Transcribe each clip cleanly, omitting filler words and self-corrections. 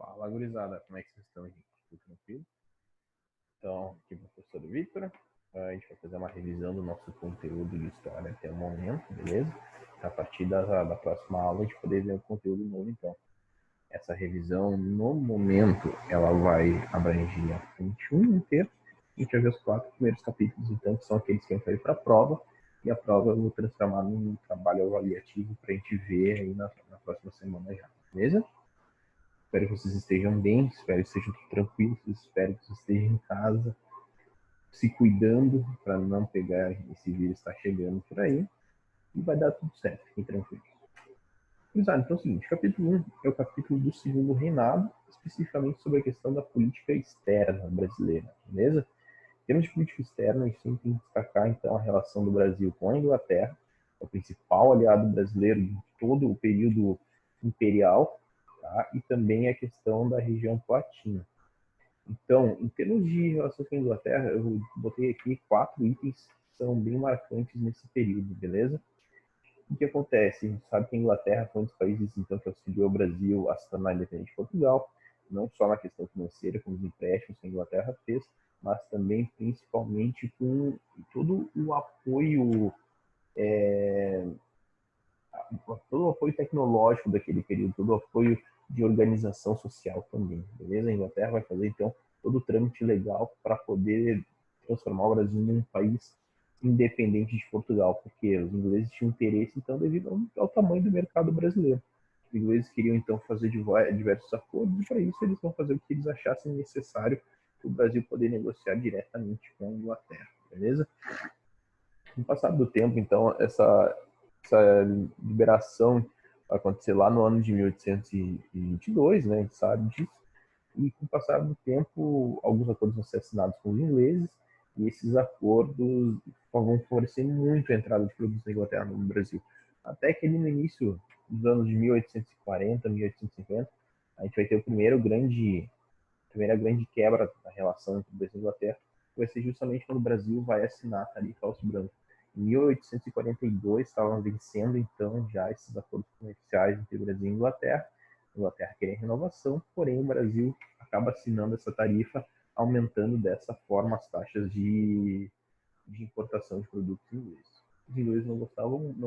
Fala, gurizada, como é que vocês estão, gente? Tudo tranquilo? Então, aqui é o professor Victor. A gente vai fazer uma revisão do nosso conteúdo de história até o momento, beleza? A partir da próxima aula, a gente poder ver o conteúdo novo, então. Essa revisão, no momento, ela vai abranger a 21 inteiro. A gente vai ver os 4 primeiros capítulos, então, que são aqueles que vão ir para a prova. E a prova eu vou transformar num trabalho avaliativo para a gente ver aí na próxima semana já, beleza? Espero que vocês estejam bem, espero que estejam tranquilos, espero que vocês estejam em casa, se cuidando para não pegar esse vírus que está chegando por aí. E vai dar tudo certo, fiquem tranquilos. Então é o seguinte, capítulo 1 é o capítulo do segundo reinado, especificamente sobre a questão da política externa brasileira, beleza? Em termos de política externa, a gente sempre tem que destacar, então, a relação do Brasil com a Inglaterra, o principal aliado brasileiro de todo o período imperial, tá? E também a questão da região platina. Então, em termos de relação com a Inglaterra, eu botei aqui 4 itens que são bem marcantes nesse período, beleza? O que acontece? A gente sabe que a Inglaterra foi um dos países então, que auxiliou o Brasil a se tornar independente de Portugal, não só na questão financeira, com os empréstimos que a Inglaterra fez, mas também, principalmente, com todo o apoio todo o apoio tecnológico daquele período, todo o apoio de organização social também, beleza? A Inglaterra vai fazer, então, todo o trâmite legal para poder transformar o Brasil em um país independente de Portugal, porque os ingleses tinham interesse, então, devido ao tamanho do mercado brasileiro. Os ingleses queriam, então, fazer diversos acordos, e para isso eles vão fazer o que eles achassem necessário para o Brasil poder negociar diretamente com a Inglaterra, beleza? Com o passar do tempo, então, essa liberação vai acontecer lá no ano de 1822, né, a gente sabe disso, e com o passar do tempo, alguns acordos vão ser assinados com os ingleses, e esses acordos vão favorecer muito a entrada de produtos da Inglaterra no Brasil. Até que ali no início dos anos de 1840, 1850, a gente vai ter a primeira grande quebra da relação entre o Brasil e a Inglaterra, que vai ser justamente quando o Brasil vai assinar a Tarifa Austro-Branca. Em 1842 estavam vencendo então já esses acordos comerciais entre o Brasil e a Inglaterra. A Inglaterra queria renovação, porém o Brasil acaba assinando essa tarifa, aumentando dessa forma as taxas de importação de produtos ingleses. Os ingleses não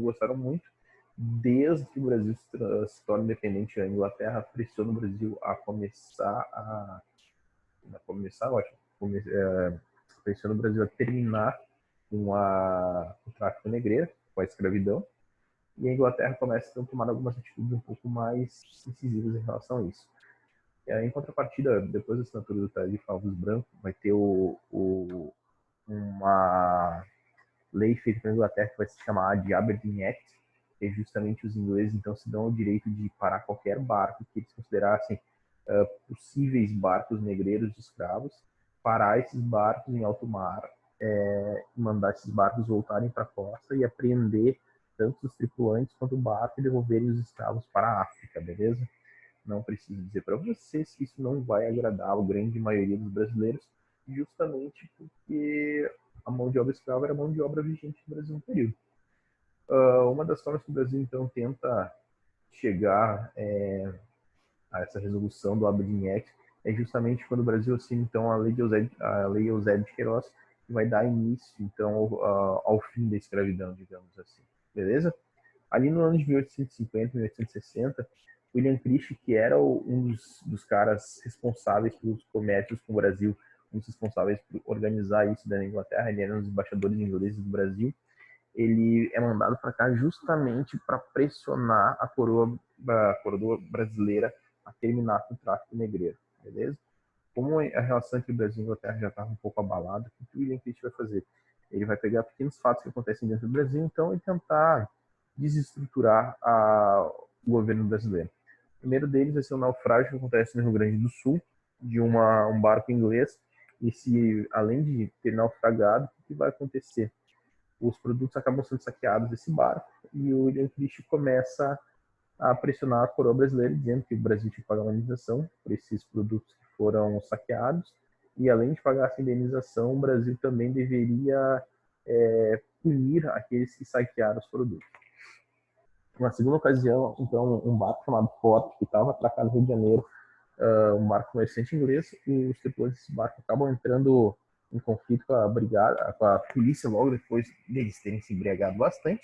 gostaram muito. Desde que o Brasil se torna independente, a Inglaterra pressiona o Brasil a ótimo, pressiona o Brasil a terminar com o tráfico negreiro, com a escravidão, e a Inglaterra começa então, a tomar algumas atitudes um pouco mais incisivas em relação a isso. Em contrapartida, depois da assinatura do Tarifa Alves Branco, vai ter uma lei feita pela Inglaterra que vai se chamar de Aberdeen Act, que é justamente os ingleses então se dão o direito de parar qualquer barco que eles considerassem possíveis barcos negreiros de escravos, parar esses barcos em alto mar, mandar esses barcos voltarem para a costa e apreender tanto os tripulantes quanto o barco e devolverem os escravos para a África, beleza? Não preciso dizer para vocês que isso não vai agradar a grande maioria dos brasileiros, justamente porque a mão de obra escrava era a mão de obra vigente no Brasil no período. Uma das formas que o Brasil, então, tenta chegar a essa resolução do Aberdeen Act é justamente quando o Brasil assina, então, a Lei Eusébio de Queiroz, que vai dar início, então, ao fim da escravidão, digamos assim. Beleza? Ali no ano de 1850, 1860, William Christie, que era um dos caras responsáveis pelos comércios com o Brasil, um dos responsáveis por organizar isso da Inglaterra, ele era um dos embaixadores ingleses do Brasil, ele é mandado para cá justamente para pressionar a coroa brasileira a terminar com o tráfico negreiro, beleza? Como a relação entre o Brasil e a Inglaterra já estava um pouco abalada, o que o William Christie vai fazer? Ele vai pegar pequenos fatos que acontecem dentro do Brasil, então, e tentar desestruturar o governo brasileiro. O primeiro deles vai ser o naufrágio que acontece no Rio Grande do Sul, de um barco inglês, e se, além de ter naufragado, o que vai acontecer? Os produtos acabam sendo saqueados desse barco, e o William Christie começa a pressionar a coroa brasileira, dizendo que o Brasil tinha que pagar uma indenização por esses produtos que foram saqueados, e além de pagar essa indenização, o Brasil também deveria punir aqueles que saquearam os produtos. Uma segunda ocasião, então, um barco chamado Forte, que estava atracado no Rio de Janeiro, um barco comerciante inglês, os tripulantes desse barco acabam entrando em conflito com a brigada, com a polícia logo depois deles terem se embriagado bastante.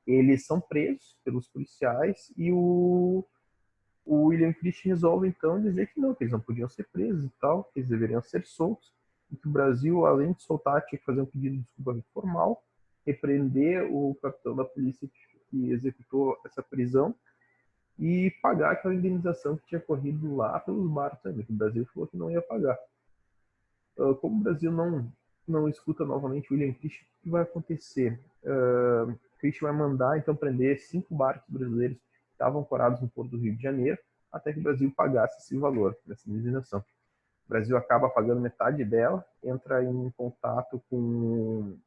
Eles são presos pelos policiais e o William Christie resolve então dizer que não, que eles não podiam ser presos e tal, que eles deveriam ser soltos, e que o Brasil, além de soltar, tinha que fazer um pedido de desculpa formal, repreender o capitão da polícia que executou essa prisão e pagar aquela indenização que tinha corrido lá pelos barcos ainda, que o Brasil falou que não ia pagar. Como o Brasil não escuta novamente o William Christie, o que vai acontecer? Christie vai mandar então prender 5 barcos brasileiros que estavam ancorados no porto do Rio de Janeiro, até que o Brasil pagasse esse valor, essa indenização. O Brasil acaba pagando metade dela, entra em contato com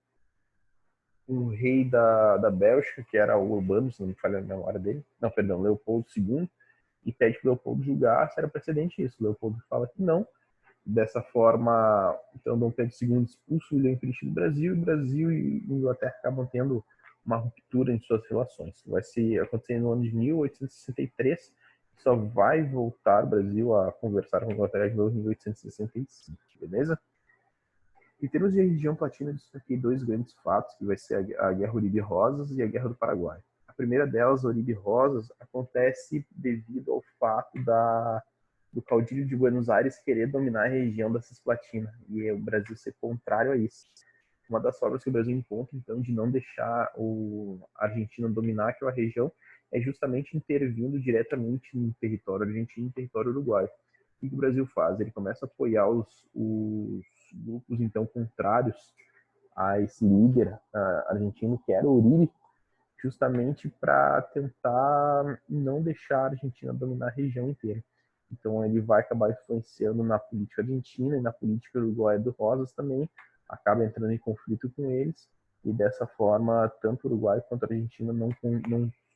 o rei da Bélgica, que era o Urbano, se não me falha a memória dele, não, perdão, Leopoldo II, e pede para o Leopoldo julgar se era precedente isso. O Leopoldo fala que não. Dessa forma, então, Dom Pedro II expulsa o William Christie do Brasil, e o Brasil e Inglaterra acabam tendo uma ruptura em suas relações. Vai ser acontecer no ano de 1863, só vai voltar o Brasil a conversar com a Inglaterra de novo em 1865, beleza? Em termos de região platina, eu destaquei 2 grandes fatos, que vai ser a Guerra Uribe Rosas e a Guerra do Paraguai. A primeira delas, a Uribe Rosas, acontece devido ao fato do caudilho de Buenos Aires querer dominar a região da Cisplatina, e o Brasil ser contrário a isso. Uma das formas que o Brasil encontra, então, de não deixar a Argentina dominar aquela região é justamente intervindo diretamente no território argentino e no território uruguaio. O que o Brasil faz? Ele começa a apoiar os grupos, então, contrários a esse líder argentino, que era o Uribe, justamente para tentar não deixar a Argentina dominar a região inteira. Então ele vai acabar influenciando na política argentina e na política uruguaia do Rosas também, acaba entrando em conflito com eles, e dessa forma tanto o Uruguai quanto a Argentina não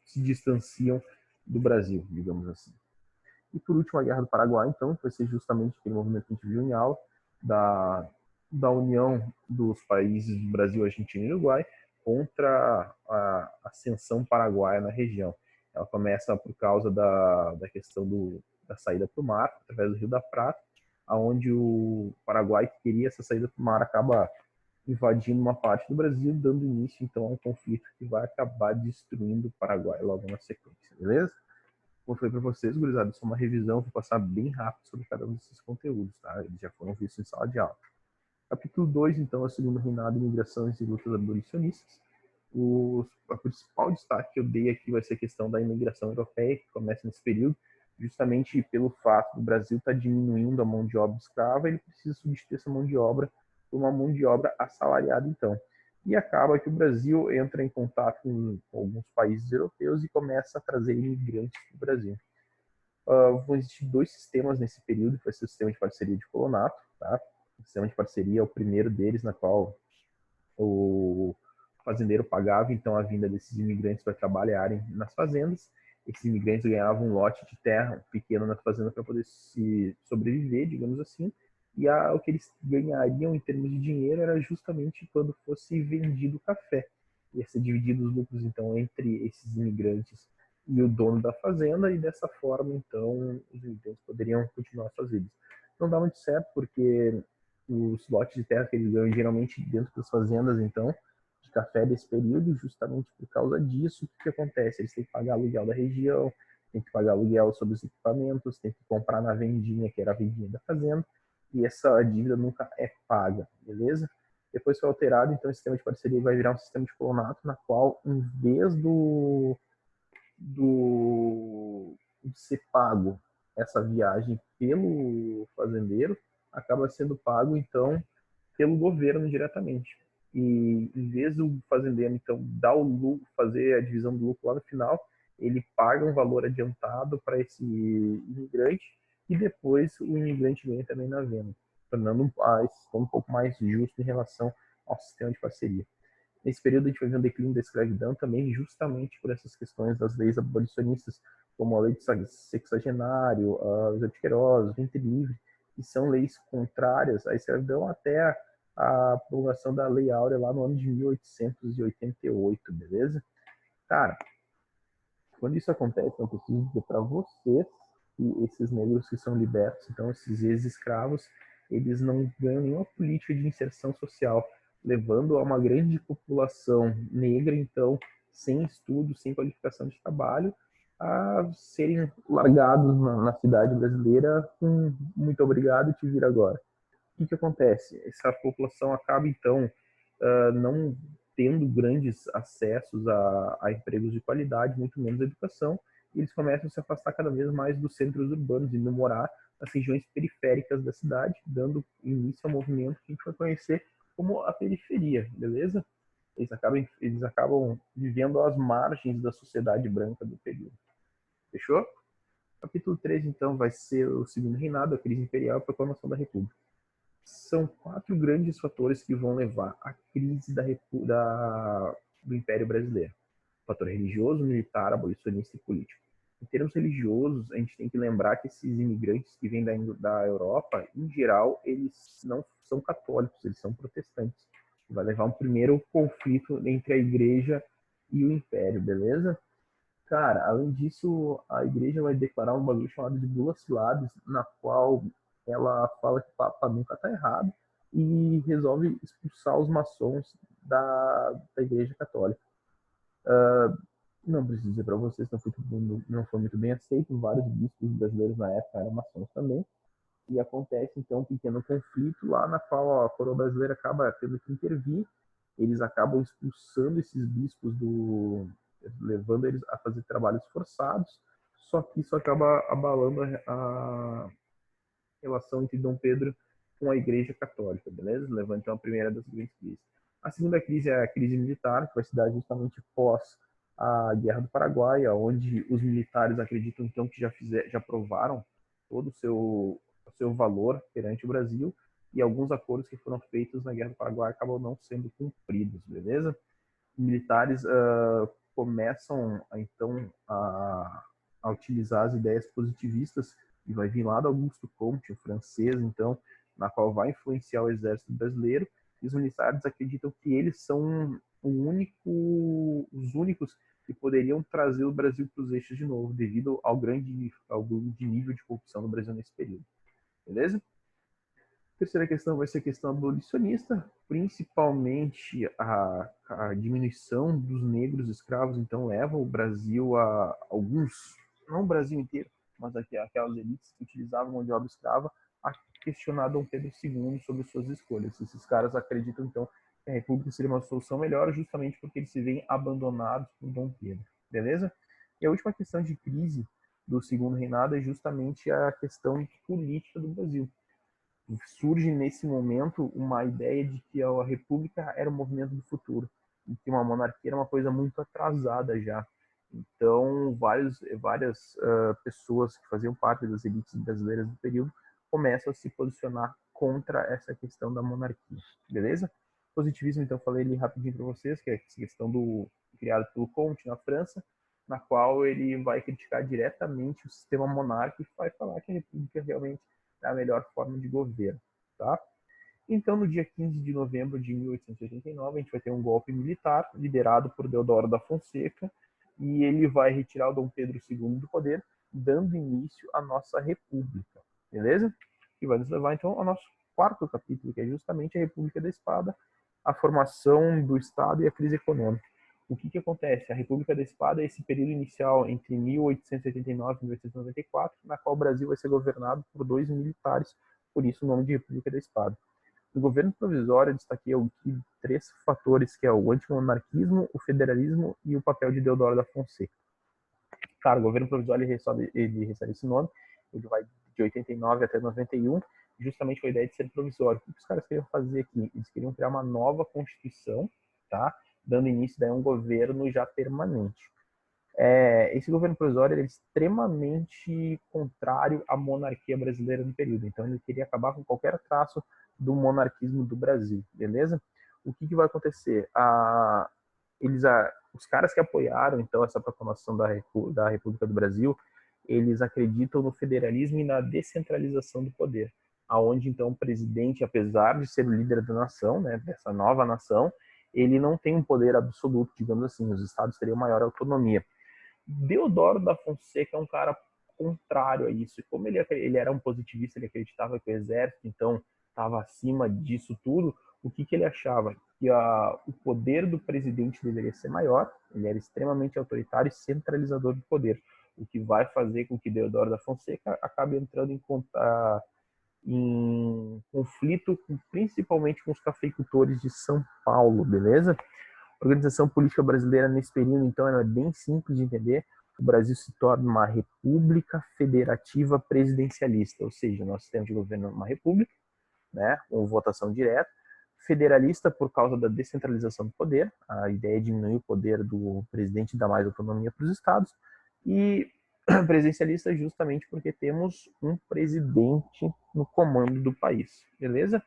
se distanciam do Brasil, digamos assim. E por último, a Guerra do Paraguai, então, que vai ser justamente aquele movimento que a gente viu em aula, da, da união dos países do Brasil, Argentina e Uruguai contra a ascensão paraguaia na região. Ela começa por causa da questão da saída para o mar, através do Rio da Prata, aonde o Paraguai, que queria essa saída para o mar, acaba invadindo uma parte do Brasil, dando início, então, a um conflito que vai acabar destruindo o Paraguai logo na sequência, beleza? Como eu falei para vocês, gurizada, isso é uma revisão, vou passar bem rápido sobre cada um desses conteúdos, tá? Eles já foram vistos em sala de aula. Capítulo 2, então, é o segundo reinado, imigrações e lutas abolicionistas. A principal destaque que eu dei aqui vai ser a questão da imigração europeia, que começa nesse período, justamente pelo fato do Brasil estar diminuindo a mão de obra escrava, ele precisa substituir essa mão de obra por uma mão de obra assalariada, então. E acaba que o Brasil entra em contato com alguns países europeus e começa a trazer imigrantes para o Brasil. Vão existir 2 sistemas nesse período, que vai ser o sistema de parceria de colonato, tá? O sistema de parceria é o primeiro deles, na qual o fazendeiro pagava então a vinda desses imigrantes para trabalharem nas fazendas. Esses imigrantes ganhavam um lote de terra pequeno na fazenda para poder se sobreviver, digamos assim, e o que eles ganhariam em termos de dinheiro era justamente quando fosse vendido o café. Ia ser dividido os lucros então entre esses imigrantes e o dono da fazenda, e dessa forma então os imigrantes poderiam continuar suas vidas. Não dá muito certo porque os lotes de terra que eles ganham geralmente dentro das fazendas, então, de café desse período, justamente por causa disso, o que acontece? Eles têm que pagar aluguel da região, têm que pagar aluguel sobre os equipamentos, têm que comprar na vendinha, que era a vendinha da fazenda, e essa dívida nunca é paga, beleza? Depois foi alterado, então, o sistema de parceria vai virar um sistema de colonato, na qual, em vez de ser pago essa viagem pelo fazendeiro, acaba sendo pago, então, pelo governo diretamente. E em vez do fazendeiro, então, dar o lucro, fazer a divisão do lucro lá no final, ele paga um valor adiantado para esse imigrante e depois o imigrante ganha também na venda, tornando esse sistema um pouco mais justo em relação ao sistema de parceria. Nesse período, a gente vai ver um declínio da escravidão também, justamente por essas questões das leis abolicionistas, como a lei de sexagenário, a lei de Queiroz, o ventre livre, que são leis contrárias à escravidão até a promulgação da Lei Áurea lá no ano de 1888, beleza? Cara, quando isso acontece, eu preciso dizer para vocês que esses negros que são libertos, então esses ex-escravos, eles não ganham nenhuma política de inserção social, levando a uma grande população negra, então, sem estudo, sem qualificação de trabalho, a serem largados na cidade brasileira com muito obrigado e te vira agora. O que acontece? Essa população acaba, então, não tendo grandes acessos a empregos de qualidade, muito menos educação, e eles começam a se afastar cada vez mais dos centros urbanos, indo morar nas regiões periféricas da cidade, dando início ao movimento que a gente vai conhecer como a periferia, beleza? Eles acabam vivendo às margens da sociedade branca do período. Fechou? Capítulo 3, então, vai ser o segundo reinado, a crise imperial e a proclamação da República. São 4 grandes fatores que vão levar à crise do Império Brasileiro. O fator religioso, militar, abolicionista e político. Em termos religiosos, a gente tem que lembrar que esses imigrantes que vêm da Europa, em geral, eles não são católicos, eles são protestantes. Vai levar um primeiro conflito entre a igreja e o império, beleza? Cara, além disso, a igreja vai declarar um bagulho chamado de Bula Silares, na qual ela fala que o Papa nunca tá errado e resolve expulsar os maçons da igreja católica. Não preciso dizer para vocês, não foi muito bem aceito, vários bispos brasileiros na época eram maçons também, e acontece então um pequeno conflito lá na qual a coroa brasileira acaba tendo que intervir, eles acabam expulsando esses bispos levando eles a fazer trabalhos forçados, só que isso acaba abalando a relação entre Dom Pedro com a Igreja Católica, beleza? Levando então a primeira das grandes crises. A segunda crise é a crise militar, que vai se dar justamente pós a Guerra do Paraguai, onde os militares acreditam então que já provaram todo o seu valor perante o Brasil, e alguns acordos que foram feitos na Guerra do Paraguai acabam não sendo cumpridos, beleza? Os militares começam então a utilizar as ideias positivistas, e vai vir lá do Augusto Comte, o francês, então, na qual vai influenciar o exército brasileiro, e os militares acreditam que eles são os únicos que poderiam trazer o Brasil para os eixos de novo, devido ao grande nível de corrupção no Brasil nesse período. Beleza? A terceira questão vai ser a questão abolicionista, principalmente a diminuição dos negros escravos, então leva o Brasil a alguns, não o Brasil inteiro, mas aquelas elites que utilizavam mão de obra escrava, a questionar Dom Pedro II sobre suas escolhas. Esses caras acreditam, então, que a República seria uma solução melhor, justamente porque eles se veem abandonados por Dom Pedro. Beleza? E a última questão de crise do segundo reinado é justamente a questão política do Brasil. Surge nesse momento uma ideia de que a república era o movimento do futuro e que uma monarquia era uma coisa muito atrasada já. Então, várias pessoas que faziam parte das elites brasileiras do período começam a se posicionar contra essa questão da monarquia, beleza? Positivismo, então, falei ali rapidinho para vocês, que é essa questão criado pelo Comte na França, na qual ele vai criticar diretamente o sistema monárquico e vai falar que a república realmente é a melhor forma de governo, tá? Então, no dia 15 de novembro de 1889, a gente vai ter um golpe militar liderado por Deodoro da Fonseca, e ele vai retirar o Dom Pedro II do poder, dando início à nossa república, beleza? E vai nos levar, então, ao nosso quarto capítulo, que é justamente a República da Espada, a formação do Estado e a crise econômica. O que acontece? A República da Espada é esse período inicial entre 1889 e 1894, na qual o Brasil vai ser governado por 2 militares, por isso o nome de República da Espada. No governo provisório, eu destaquei aqui 3 fatores, que é o antimonarquismo, o federalismo e o papel de Deodoro da Fonseca. Cara, o governo provisório ele recebe esse nome, ele vai de 89 até 91, justamente com a ideia de ser provisório. O que os caras queriam fazer aqui? Eles queriam criar uma nova constituição, tá? Dando início daí a um governo já permanente. Esse governo provisório é extremamente contrário à monarquia brasileira no período, então ele queria acabar com qualquer traço do monarquismo do Brasil, beleza? O que vai acontecer? Os caras que apoiaram então essa proclamação da República do Brasil, eles acreditam no federalismo e na descentralização do poder, aonde então o presidente, apesar de ser o líder da nação, né, dessa nova nação, ele não tem um poder absoluto, digamos assim, os estados teriam maior autonomia. Deodoro da Fonseca é um cara contrário a isso. E como ele era um positivista, ele acreditava que o exército, então, estava acima disso tudo, o que ele achava? Que o poder do presidente deveria ser maior, ele era extremamente autoritário e centralizador do poder, o que vai fazer com que Deodoro da Fonseca acabe entrando em conflito principalmente com os cafeicultores de São Paulo, beleza? A organização política brasileira nesse período, então, ela é bem simples de entender. O Brasil se torna uma república federativa presidencialista, ou seja, nosso sistema de governo é uma república, né, com votação direta, federalista por causa da descentralização do poder, a ideia é diminuir o poder do presidente e dar mais autonomia para os estados, e presidencialista justamente porque temos um presidente no comando do país, beleza?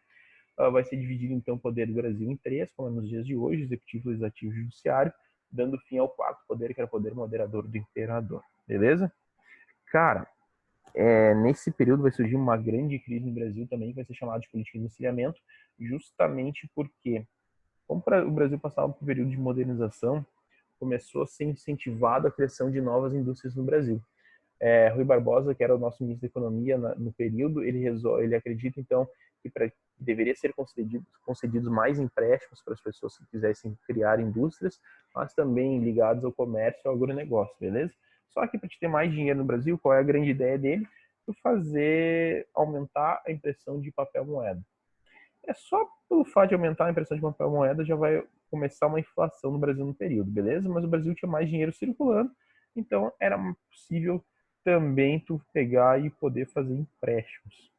Vai ser dividido então o poder do Brasil em três, como é nos dias de hoje, executivo, legislativo e judiciário, dando fim ao quarto poder, que era o poder moderador do imperador, beleza? Cara, nesse período vai surgir uma grande crise no Brasil também, que vai ser chamada de política de encilhamento, justamente porque, como o Brasil passava por um período de modernização, começou a ser incentivado a criação de novas indústrias no Brasil. Rui Barbosa, que era o nosso ministro da Economia no período, ele acredita, então, que deveria ser concedidos mais empréstimos para as pessoas que quisessem criar indústrias, mas também ligados ao comércio e ao agronegócio, beleza? Só que para te ter mais dinheiro no Brasil, qual é a grande ideia dele? Fazer aumentar a impressão de papel moeda. Só pelo fato de aumentar a impressão de papel moeda já vai começar uma inflação no Brasil no período, beleza? Mas o Brasil tinha mais dinheiro circulando, então era possível também tu pegar e poder fazer empréstimos,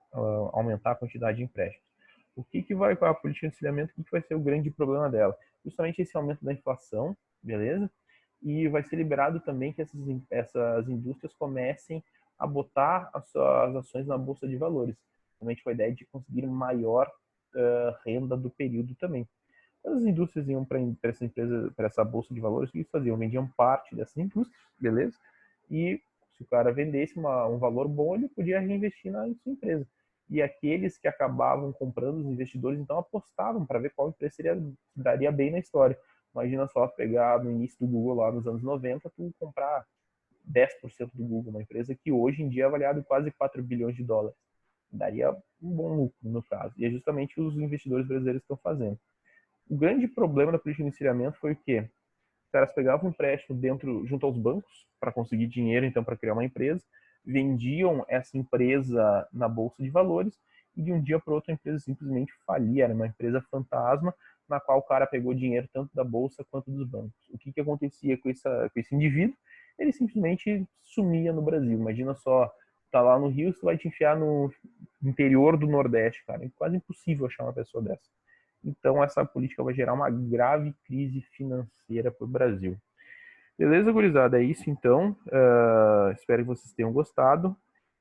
aumentar a quantidade de empréstimos. O que vai com a política de encilhamento? O que vai ser o grande problema dela? Justamente esse aumento da inflação, beleza? E vai ser liberado também que essas indústrias comecem a botar as suas ações na bolsa de valores, realmente com a ideia de conseguir maior renda do período também. As indústrias iam para essa empresa, para essa bolsa de valores, o que eles faziam? Vendiam parte dessas indústrias, beleza? E se o cara vendesse um valor bom, ele podia reinvestir na sua empresa. E aqueles que acabavam comprando, os investidores, então apostavam para ver qual empresa daria bem na história. Imagina só pegar no início do Google lá nos anos 90, tu comprar 10% do Google, uma empresa que hoje em dia é avaliada em quase 4 bilhões de dólares. Daria um bom lucro, no caso. E é justamente os investidores brasileiros que estão fazendo. O grande problema da política de encilhamento foi o quê? Os caras pegavam um empréstimo junto aos bancos para conseguir dinheiro, então, para criar uma empresa, vendiam essa empresa na bolsa de valores e de um dia para outro a empresa simplesmente falia. Era uma empresa fantasma na qual o cara pegou dinheiro tanto da bolsa quanto dos bancos. O que acontecia com esse indivíduo? Ele simplesmente sumia no Brasil. Imagina só, tá lá no Rio, você vai te enfiar no interior do Nordeste, cara. É quase impossível achar uma pessoa dessa. Então, essa política vai gerar uma grave crise financeira para o Brasil. Beleza, gurizada? É isso, então. Espero que vocês tenham gostado.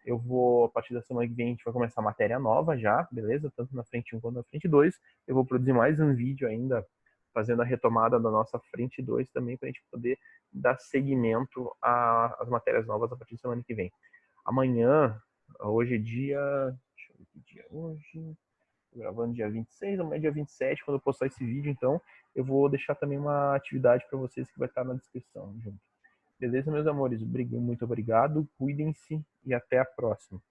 Eu vou, a partir da semana que vem, a gente vai começar a matéria nova já, beleza? Tanto na frente 1 quanto na frente 2. Eu vou produzir mais um vídeo ainda, fazendo a retomada da nossa frente 2 também, para a gente poder dar seguimento às matérias novas a partir da semana que vem. Amanhã, hoje é dia... Deixa eu ver que dia é hoje... Gravando dia 26, amanhã é dia 27, quando eu postar esse vídeo, então, eu vou deixar também uma atividade para vocês que vai estar na descrição junto. Beleza, meus amores? Muito obrigado, cuidem-se e até a próxima.